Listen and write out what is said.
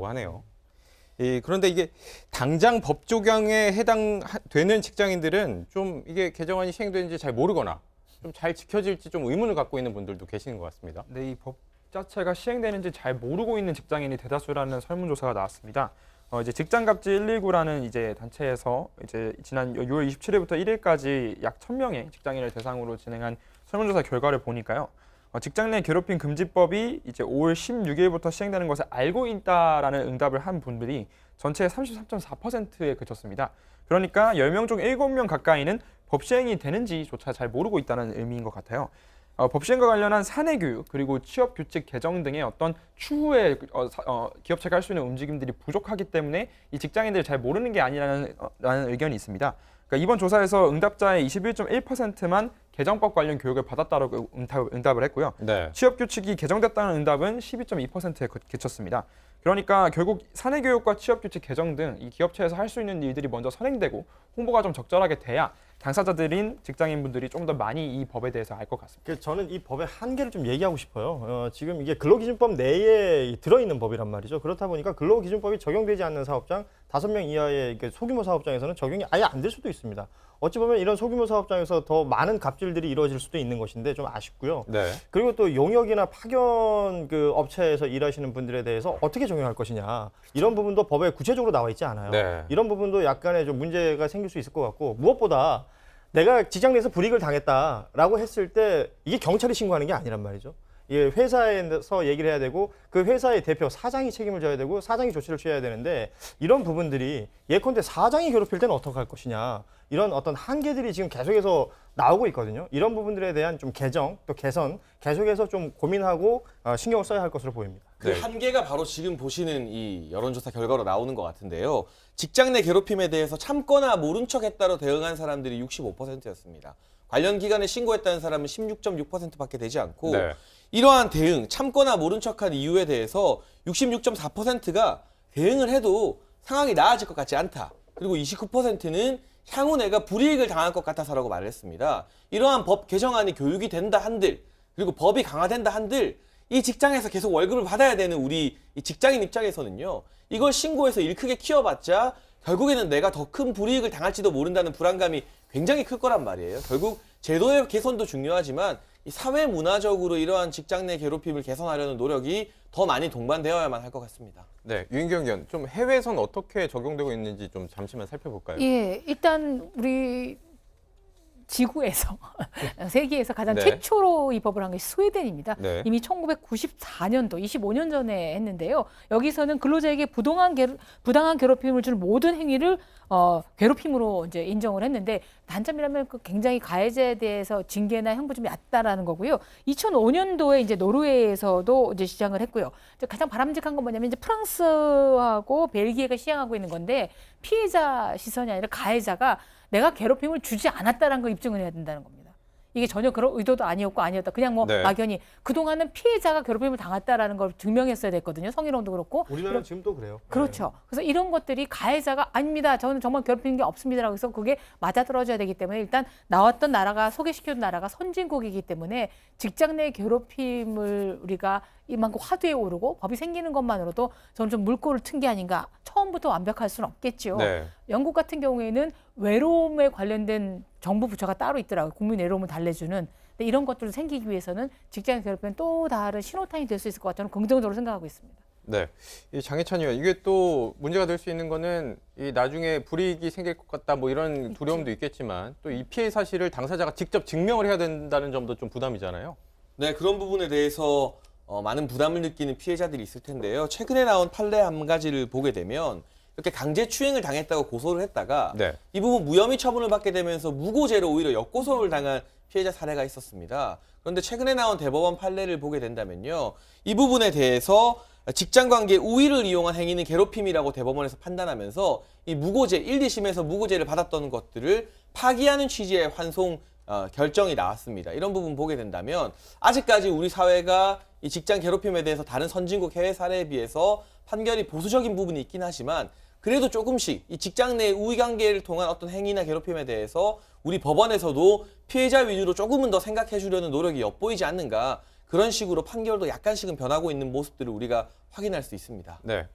있다고 하네요. 그런데 이게 당장 법 적용에 해당되는 직장인들은 좀 이게 개정안이 시행되는지 잘 모르거나 좀 잘 지켜질지 좀 의문을 갖고 있는 분들도 계시는 것 같습니다. 네, 이 법 자체가 시행되는지 잘 모르고 있는 직장인이 대다수라는 설문조사가 나왔습니다. 이제 직장갑질 119라는 이제 단체에서 이제 지난 6월 27일부터 1일까지 약 1,000명의 직장인을 대상으로 진행한 설문조사 결과를 보니까요. 직장 내 괴롭힘 금지법이 이제 5월 16일부터 시행되는 것을 알고 있다라는 응답을 한 분들이 전체의 33.4%에 그쳤습니다. 그러니까 10명 중 7명 가까이는 법 시행이 되는지조차 잘 모르고 있다는 의미인 것 같아요. 법 시행과 관련한 사내 교육 그리고 취업 규칙 개정 등의 어떤 추후에 기업 체가 할 수 있는 움직임들이 부족하기 때문에 이 직장인들이 잘 모르는 게 아니라는 의견이 있습니다. 그러니까 이번 조사에서 응답자의 21.1%만 개정법 관련 교육을 받았다고 응답을 했고요. 네. 취업 규칙이 개정됐다는 응답은 12.2%에 그쳤습니다. 그러니까 결국 사내 교육과 취업 규칙 개정 등 이 기업체에서 할 수 있는 일들이 먼저 선행되고 홍보가 좀 적절하게 돼야 당사자들인 직장인분들이 좀 더 많이 이 법에 대해서 알 것 같습니다. 저는 이 법의 한계를 좀 얘기하고 싶어요. 지금 이게 근로기준법 내에 들어있는 법이란 말이죠. 그렇다 보니까 근로기준법이 적용되지 않는 사업장 5명 이하의 소규모 사업장에서는 적용이 아예 안 될 수도 있습니다. 어찌 보면 이런 소규모 사업장에서 더 많은 갑질들이 이루어질 수도 있는 것인데 좀 아쉽고요. 네. 그리고 또 용역이나 파견 업체에서 일하시는 분들에 대해서 어떻게 적용할 것이냐 이런 부분도 법에 구체적으로 나와 있지 않아요. 네. 이런 부분도 약간의 좀 문제가 생길 수 있을 것 같고 무엇보다 내가 직장 내에서 불이익을 당했다라고 했을 때 이게 경찰이 신고하는 게 아니란 말이죠. 예, 회사에서 얘기를 해야 되고 그 회사의 대표 사장이 책임을 져야 되고 사장이 조치를 취해야 되는데 이런 부분들이 예컨대 사장이 괴롭힐 때는 어떻게 할 것이냐 이런 어떤 한계들이 지금 계속해서 나오고 있거든요. 이런 부분들에 대한 좀 개정 또 개선 계속해서 좀 고민하고 신경을 써야 할 것으로 보입니다. 그 한계가 바로 지금 보시는 이 여론조사 결과로 나오는 것 같은데요. 직장 내 괴롭힘에 대해서 참거나 모른 척했다로 대응한 사람들이 65%였습니다. 관련 기관에 신고했다는 사람은 16.6%밖에 되지 않고 네. 이러한 대응, 참거나 모른 척한 이유에 대해서 66.4%가 대응을 해도 상황이 나아질 것 같지 않다. 그리고 29%는 향후 내가 불이익을 당할 것 같아서라고 말을 했습니다. 이러한 법 개정안이 교육이 된다 한들 그리고 법이 강화된다 한들 이 직장에서 계속 월급을 받아야 되는 우리 이 직장인 입장에서는요. 이걸 신고해서 일 크게 키워봤자 결국에는 내가 더 큰 불이익을 당할지도 모른다는 불안감이 굉장히 클 거란 말이에요. 결국 제도의 개선도 중요하지만 이 사회 문화적으로 이러한 직장 내 괴롭힘을 개선하려는 노력이 더 많이 동반되어야만 할 것 같습니다. 네, 유인경 의원, 좀 해외에선 어떻게 적용되고 있는지 좀 잠시만 살펴볼까요? 예, 일단 우리 지구에서 세계에서 가장 네. 최초로 이 법을 한 것이 스웨덴입니다. 네. 이미 1994년도, 25년 전에 했는데요. 여기서는 근로자에게 부당한 괴롭힘을 주는 모든 행위를 괴롭힘으로 이제 인정을 했는데 단점이라면 굉장히 가해자에 대해서 징계나 형벌이 좀 얕다라는 거고요. 2005년도에 이제 노르웨이에서도 이제 시작을 했고요. 이제 가장 바람직한 건 뭐냐면 이제 프랑스하고 벨기에가 시행하고 있는 건데 피해자 시선이 아니라 가해자가 내가 괴롭힘을 주지 않았다는 걸 입증을 해야 된다는 겁니다. 이게 전혀 그런 의도도 아니었다. 그냥 뭐 네. 막연히 그동안은 피해자가 괴롭힘을 당했다라는 걸 증명했어야 됐거든요. 성희롱도 그렇고. 우리나라는 지금 또 그래요. 그렇죠. 그래서 이런 것들이 가해자가 아닙니다. 저는 정말 괴롭히는 게 없습니다라고 해서 그게 맞아떨어져야 되기 때문에 일단 나왔던 나라가 소개시켜준 나라가 선진국이기 때문에 직장 내 괴롭힘을 우리가 이만큼 화두에 오르고 법이 생기는 것만으로도 저는 좀 물꼬를 튼 게 아닌가. 처음부터 완벽할 수는 없겠죠. 네. 영국 같은 경우에는 외로움에 관련된 정부 부처가 따로 있더라고요. 국민 외로움을 달래주는. 근데 이런 것들이 생기기 위해서는 직장 괴롭힘은 또 다른 신호탄이 될 수 있을 것 같다는 긍정적으로 생각하고 있습니다. 네, 이 장혜찬 의원, 이게 또 문제가 될 수 있는 거는 이 나중에 불이익이 생길 것 같다 뭐 이런 두려움도 있겠지만 또 이 피해 사실을 당사자가 직접 증명을 해야 된다는 점도 좀 부담이잖아요. 네, 그런 부분에 대해서 많은 부담을 느끼는 피해자들이 있을 텐데요. 최근에 나온 판례 한 가지를 보게 되면 이렇게 강제추행을 당했다고 고소를 했다가 네. 이 부분 무혐의 처분을 받게 되면서 무고죄로 오히려 역고소를 당한 피해자 사례가 있었습니다. 그런데 최근에 나온 대법원 판례를 보게 된다면요. 이 부분에 대해서 직장관계 우위를 이용한 행위는 괴롭힘이라고 대법원에서 판단하면서 이 무고죄, 1, 2심에서 무고죄를 받았던 것들을 파기하는 취지의 환송 결정이 나왔습니다. 이런 부분 보게 된다면 아직까지 우리 사회가 이 직장 괴롭힘에 대해서 다른 선진국 해외 사례에 비해서 판결이 보수적인 부분이 있긴 하지만 그래도 조금씩 이 직장 내 우위관계를 통한 어떤 행위나 괴롭힘에 대해서 우리 법원에서도 피해자 위주로 조금은 더 생각해 주려는 노력이 엿보이지 않는가 그런 식으로 판결도 약간씩은 변하고 있는 모습들을 우리가 확인할 수 있습니다. 네,